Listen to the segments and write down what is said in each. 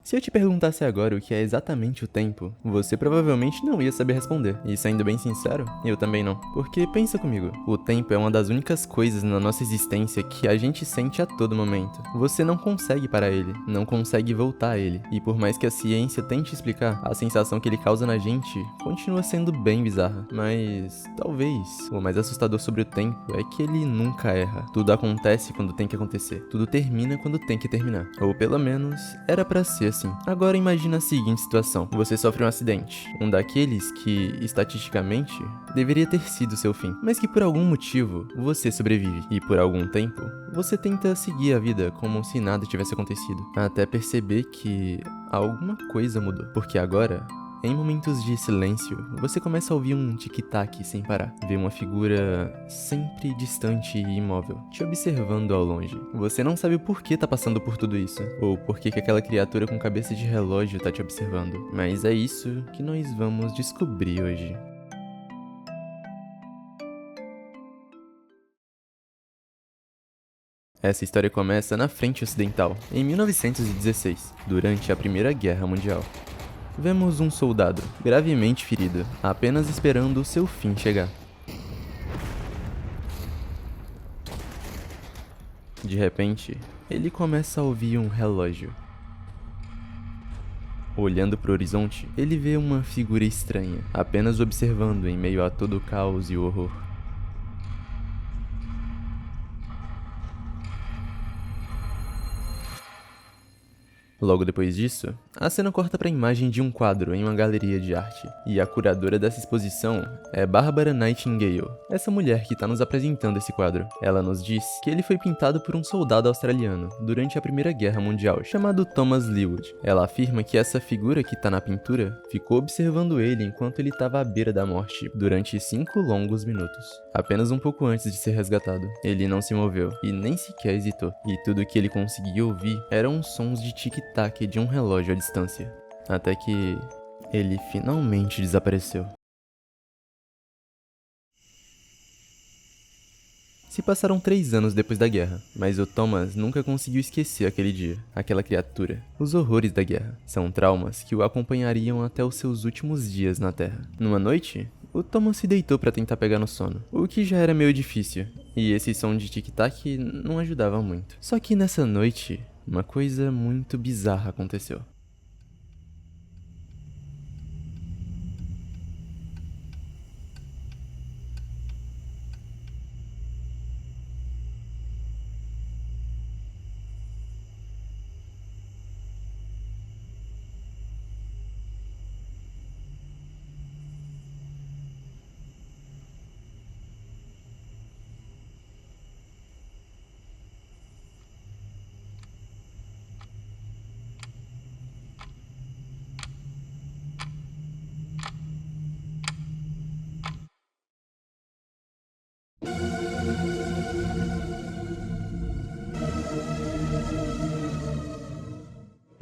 Se eu te perguntasse agora o que é exatamente o tempo, você provavelmente não ia saber responder. E sendo bem sincero, eu também não. Porque pensa comigo, o tempo é uma das únicas coisas na nossa existência que a gente sente a todo momento. Você não consegue parar ele, não consegue voltar a ele. E por mais que a ciência tente explicar, a sensação que ele causa na gente continua sendo bem bizarra. Mas talvez o mais assustador sobre o tempo é que ele nunca erra. Tudo acontece quando tem que acontecer. Tudo termina quando tem que terminar. Ou pelo menos, era pra ser assim. Agora imagina a seguinte situação. Você sofre um acidente. Um daqueles que, estatisticamente, deveria ter sido seu fim. Mas que por algum motivo, você sobrevive. E por algum tempo, você tenta seguir a vida como se nada tivesse acontecido. Até perceber que alguma coisa mudou. Porque agora, em momentos de silêncio, você começa a ouvir um tic-tac sem parar. Vê uma figura sempre distante e imóvel, te observando ao longe. Você não sabe o porquê tá passando por tudo isso, ou porquê que aquela criatura com cabeça de relógio tá te observando. Mas é isso que nós vamos descobrir hoje. Essa história começa na frente ocidental, em 1916, durante a Primeira Guerra Mundial. Vemos um soldado, gravemente ferido, apenas esperando o seu fim chegar. De repente, ele começa a ouvir um relógio. Olhando para o horizonte, ele vê uma figura estranha, apenas observando em meio a todo o caos e o horror. Logo depois disso, a cena corta para a imagem de um quadro em uma galeria de arte. E a curadora dessa exposição é Barbara Nightingale, essa mulher que está nos apresentando esse quadro. Ela nos diz que ele foi pintado por um soldado australiano durante a Primeira Guerra Mundial, chamado Thomas Leawood. Ela afirma que essa figura que está na pintura ficou observando ele enquanto ele estava à beira da morte durante 5 longos minutos, apenas um pouco antes de ser resgatado. Ele não se moveu e nem sequer hesitou, e tudo que ele conseguia ouvir eram sons de tic-tac de um relógio à distância, até que ele finalmente desapareceu. Se passaram 3 anos depois da guerra, mas o Thomas nunca conseguiu esquecer aquele dia, aquela criatura. Os horrores da guerra são traumas que o acompanhariam até os seus últimos dias na Terra. Numa noite, o Thomas se deitou para tentar pegar no sono, o que já era meio difícil, e esse som de tic-tac não ajudava muito. Só que nessa noite, uma coisa muito bizarra aconteceu.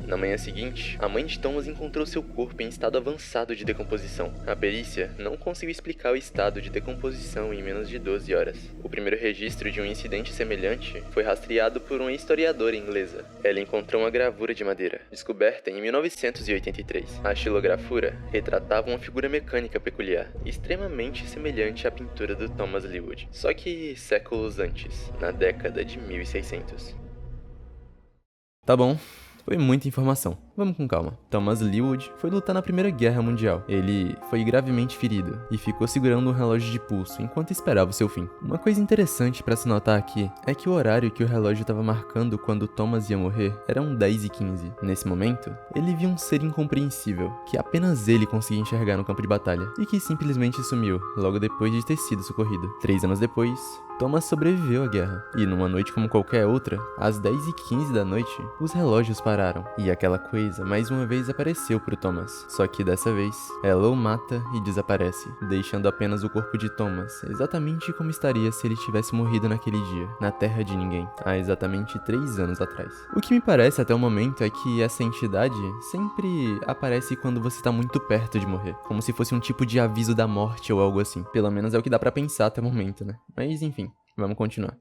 Na manhã seguinte, a mãe de Thomas encontrou seu corpo em estado avançado de decomposição. A perícia não conseguiu explicar o estado de decomposição em menos de 12 horas. O primeiro registro de um incidente semelhante foi rastreado por uma historiadora inglesa. Ela encontrou uma gravura de madeira, descoberta em 1983. A xilografura retratava uma figura mecânica peculiar, extremamente semelhante à pintura do Thomas Leawood, só que séculos antes, na década de 1600. Tá bom. Foi muita informação. Vamos com calma. Thomas Leawood foi lutar na Primeira Guerra Mundial. Ele foi gravemente ferido e ficou segurando um relógio de pulso enquanto esperava o seu fim. Uma coisa interessante para se notar aqui é que o horário que o relógio estava marcando quando Thomas ia morrer eram 10h15. Nesse momento, ele viu um ser incompreensível que apenas ele conseguia enxergar no campo de batalha e que simplesmente sumiu logo depois de ter sido socorrido. 3 anos depois, Thomas sobreviveu à guerra, e numa noite como qualquer outra, às 10h15 da noite, os relógios pararam, e aquela coisa mais uma vez apareceu pro Thomas. Só que dessa vez, ela o mata e desaparece, deixando apenas o corpo de Thomas, exatamente como estaria se ele tivesse morrido naquele dia, na terra de ninguém, há exatamente 3 anos atrás. O que me parece até o momento é que essa entidade sempre aparece quando você tá muito perto de morrer, como se fosse um tipo de aviso da morte ou algo assim. Pelo menos é o que dá pra pensar até o momento, né? Mas enfim. Vamos continuar.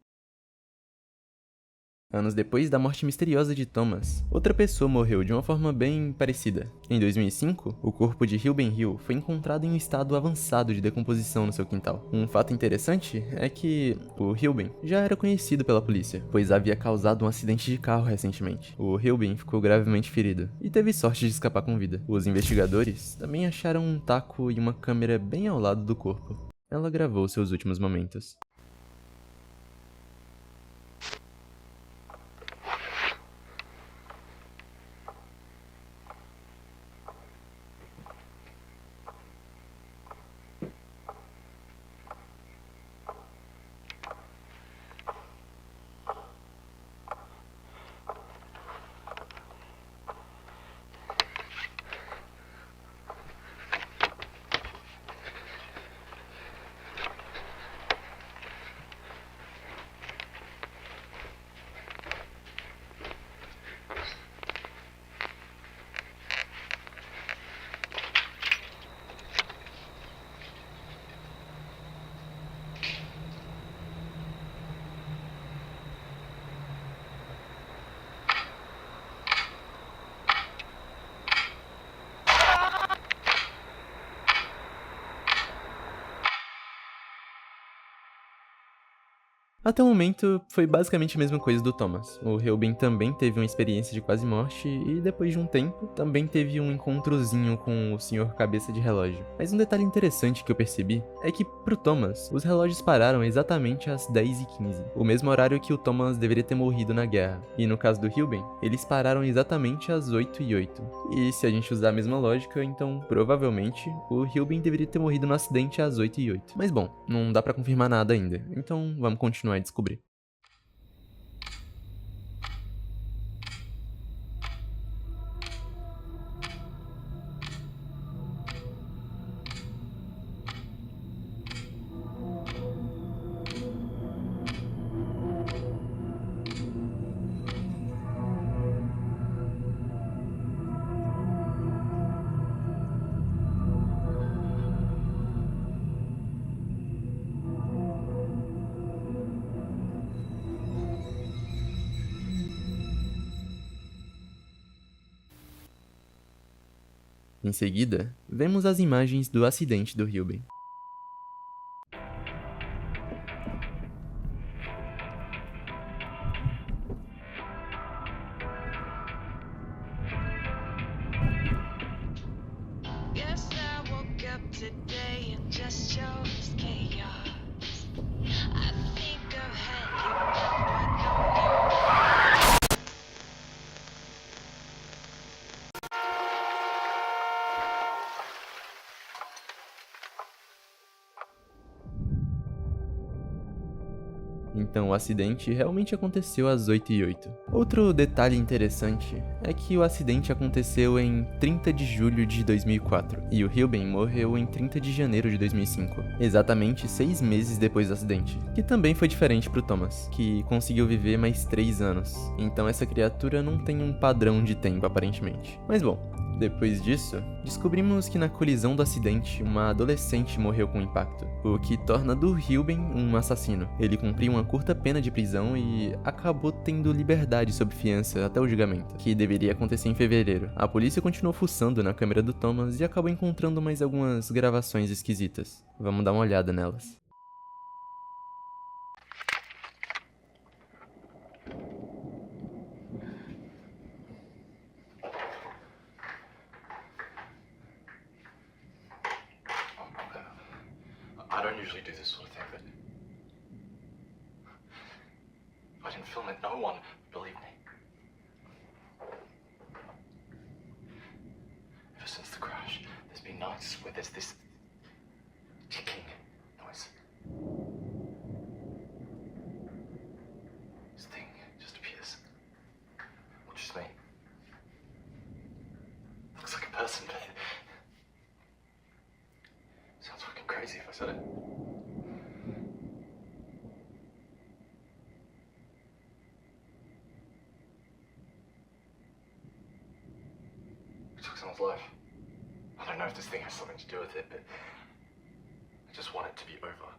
Anos depois da morte misteriosa de Thomas, outra pessoa morreu de uma forma bem parecida. Em 2005, o corpo de Ruben Hill foi encontrado em um estado avançado de decomposição no seu quintal. Um fato interessante é que o Ruben já era conhecido pela polícia, pois havia causado um acidente de carro recentemente. O Ruben ficou gravemente ferido e teve sorte de escapar com vida. Os investigadores também acharam um taco e uma câmera bem ao lado do corpo. Ela gravou seus últimos momentos. Até o momento, foi basicamente a mesma coisa do Thomas. O Ruben também teve uma experiência de quase morte e, depois de um tempo, também teve um encontrozinho com o Sr. Cabeça de Relógio. Mas um detalhe interessante que eu percebi é que, pro Thomas, os relógios pararam exatamente às 10h15, o mesmo horário que o Thomas deveria ter morrido na guerra. E no caso do Ruben, eles pararam exatamente às 8h08. E se a gente usar a mesma lógica, então, provavelmente, o Ruben deveria ter morrido no acidente às 8h08. Mas bom, não dá pra confirmar nada ainda, então vamos continuar a descobrir. Em seguida, vemos as imagens do acidente do Ruben. Guess I woke up today and just chose chaos. I think I've had enough, but no, you. Então o acidente realmente aconteceu às 8h08. Outro detalhe interessante é que o acidente aconteceu em 30 de julho de 2004 e o Ruben morreu em 30 de janeiro de 2005, exatamente 6 meses depois do acidente, que também foi diferente pro Thomas, que conseguiu viver mais 3 anos. Então essa criatura não tem um padrão de tempo aparentemente. Mas bom, depois disso, descobrimos que na colisão do acidente, uma adolescente morreu com o impacto, o que torna do Ruben um assassino. Ele cumpriu uma curta pena de prisão e acabou tendo liberdade sob fiança até o julgamento, que deveria acontecer em fevereiro. A polícia continuou fuçando na câmera do Thomas e acabou encontrando mais algumas gravações esquisitas. Vamos dar uma olhada nelas. I don't usually do this sort of thing, but if I didn't film it, no one would believe me. Ever since the crash, there's been nights where there's this ticking noise. This thing just appears. Watches me. Looks like a person, but sounds fucking crazy if I said it. We took someone's life. I don't know if this thing has something to do with it, but I just want it to be over.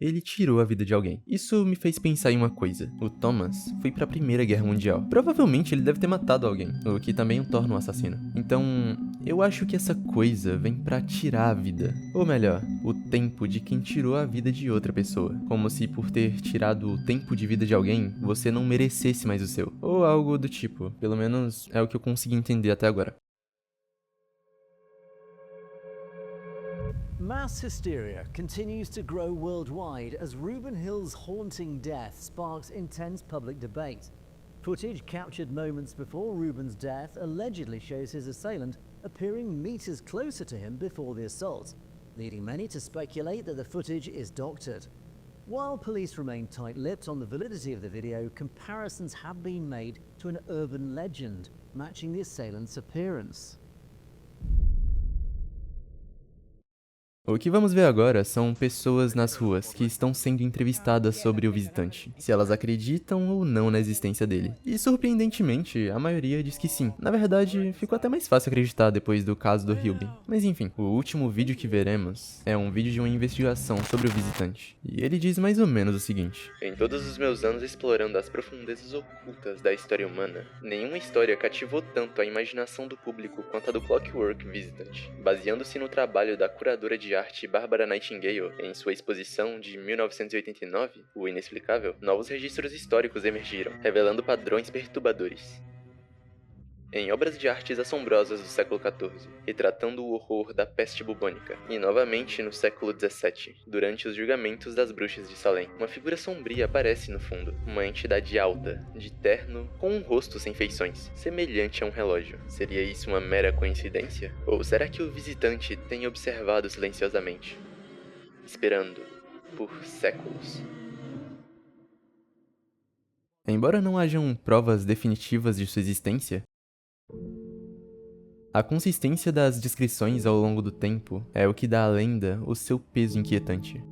ele tirou a vida de alguém. Isso me fez pensar em uma coisa. O Thomas foi pra Primeira Guerra Mundial. Provavelmente ele deve ter matado alguém, o que também o torna um assassino. Então, eu acho que essa coisa vem pra tirar a vida. Ou melhor, o tempo de quem tirou a vida de outra pessoa. Como se por ter tirado o tempo de vida de alguém, você não merecesse mais o seu. Ou algo do tipo. Pelo menos é o que eu consegui entender até agora. Mass hysteria continues to grow worldwide as Reuben Hill's haunting death sparks intense public debate. Footage captured moments before Reuben's death allegedly shows his assailant appearing meters closer to him before the assault, leading many to speculate that the footage is doctored. While police remain tight-lipped on the validity of the video, comparisons have been made to an urban legend, matching the assailant's appearance. O que vamos ver agora são pessoas nas ruas que estão sendo entrevistadas sobre o visitante, se elas acreditam ou não na existência dele. E surpreendentemente, a maioria diz que sim. Na verdade, ficou até mais fácil acreditar depois do caso do Hilben. Mas enfim, o último vídeo que veremos é um vídeo de uma investigação sobre o visitante. E ele diz mais ou menos o seguinte: em todos os meus anos explorando as profundezas ocultas da história humana, nenhuma história cativou tanto a imaginação do público quanto a do Clockwork Visitant. Baseando-se no trabalho da curadora de arte Barbara Nightingale em sua exposição de 1989, O Inexplicável, novos registros históricos emergiram, revelando padrões perturbadores. Em obras de artes assombrosas do século XIV, retratando o horror da peste bubônica, e novamente no século XVII, durante os julgamentos das bruxas de Salem, uma figura sombria aparece no fundo, uma entidade alta, de terno, com um rosto sem feições, semelhante a um relógio. Seria isso uma mera coincidência? Ou será que o visitante tem observado silenciosamente, esperando por séculos? Embora não hajam provas definitivas de sua existência, a consistência das descrições ao longo do tempo é o que dá à lenda o seu peso inquietante.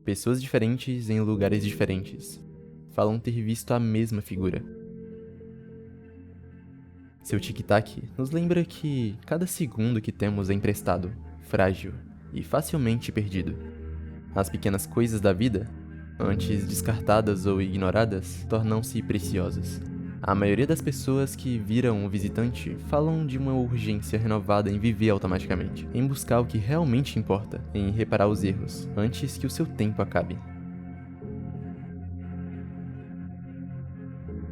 Pessoas diferentes em lugares diferentes falam ter visto a mesma figura. Seu tic-tac nos lembra que cada segundo que temos é emprestado, frágil e facilmente perdido. As pequenas coisas da vida, antes descartadas ou ignoradas, tornam-se preciosas. A maioria das pessoas que viram o visitante falam de uma urgência renovada em viver automaticamente, em buscar o que realmente importa, em reparar os erros, antes que o seu tempo acabe.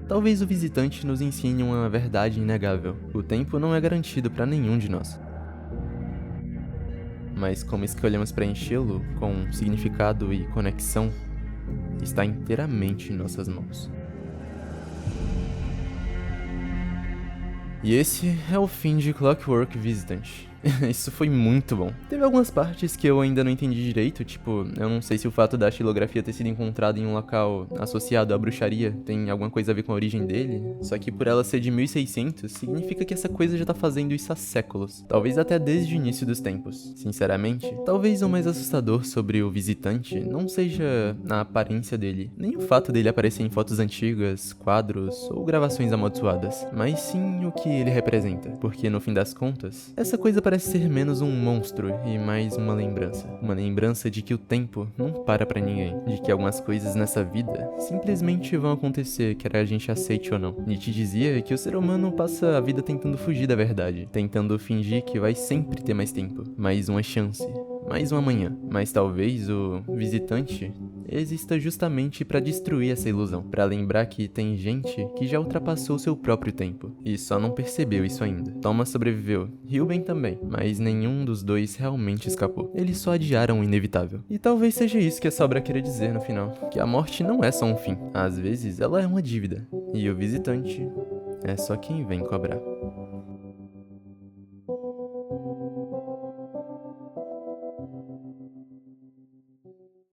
Talvez o visitante nos ensine uma verdade inegável: o tempo não é garantido para nenhum de nós. Mas como escolhemos preenchê-lo com significado e conexão, está inteiramente em nossas mãos. E esse é o fim de Clockwork Visitant. Isso foi muito bom. Teve algumas partes que eu ainda não entendi direito, tipo, eu não sei se o fato da xilografia ter sido encontrada em um local associado à bruxaria tem alguma coisa a ver com a origem dele, só que por ela ser de 1600, significa que essa coisa já tá fazendo isso há séculos, talvez até desde o início dos tempos. Sinceramente, talvez o mais assustador sobre o visitante não seja a aparência dele, nem o fato dele aparecer em fotos antigas, quadros ou gravações amaldiçoadas, mas sim o que ele representa, porque no fim das contas, essa coisa parece ser menos um monstro e mais uma lembrança de que o tempo não para pra ninguém, de que algumas coisas nessa vida simplesmente vão acontecer, quer a gente aceite ou não. Nietzsche dizia que o ser humano passa a vida tentando fugir da verdade, tentando fingir que vai sempre ter mais tempo, mais uma chance, mais um amanhã. Mas talvez o visitante exista justamente para destruir essa ilusão, para lembrar que tem gente que já ultrapassou seu próprio tempo e só não percebeu isso ainda. Thomas sobreviveu, Hilben também, mas nenhum dos dois realmente escapou. Eles só adiaram o inevitável. E talvez seja isso que essa obra queira dizer no final, que a morte não é só um fim, às vezes ela é uma dívida, e o visitante é só quem vem cobrar.